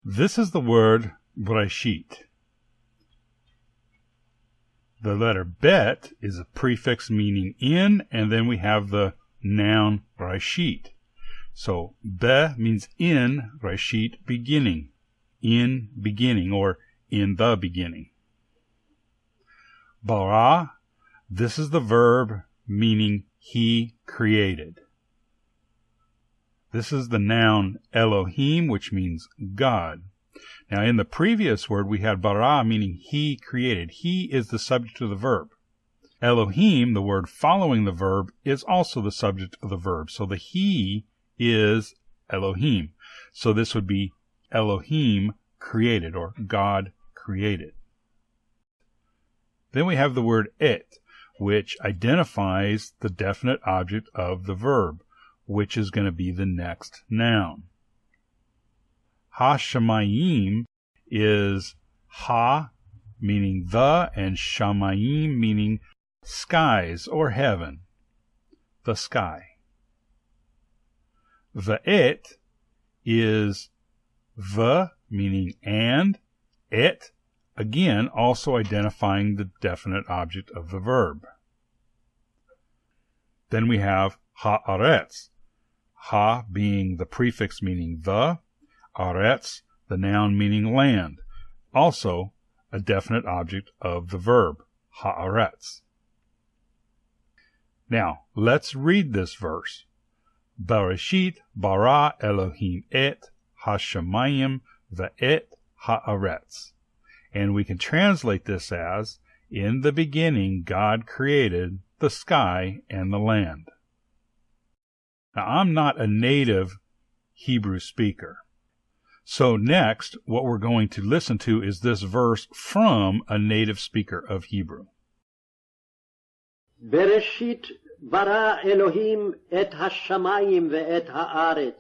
This is the word Breshit. The letter bet is a prefix meaning in, and then we have the noun Breshit. So be means in, Reshit beginning, in beginning, or in the beginning. Bara, this is the verb meaning he created. This is the noun Elohim, which means God. Now, in the previous word, we had bara, meaning he created. He is the subject of the verb. Elohim, the word following the verb, is also the subject of the verb. So the he is Elohim. So this would be Elohim created, or God created. Then we have the word et, which identifies the definite object of the verb, which is going to be the next noun. Ha-shamayim is ha, meaning the, and shamayim, meaning skies or heaven, the sky. Ve'et is the, meaning and, et, again, also identifying the definite object of the verb. Then we have ha'aretz, ha being the prefix meaning the, aretz, the noun meaning land, also a definite object of the verb, ha'aretz. Now, let's read this verse. Bereshit bara Elohim et hashamayim ve'et ha'aretz. And we can translate this as, in the beginning God created the sky and the land. Now, I'm not a native Hebrew speaker. So next, what we're going to listen to is this verse from a native speaker of Hebrew. Bereshit bara Elohim et hashamayim ve'et haaretz.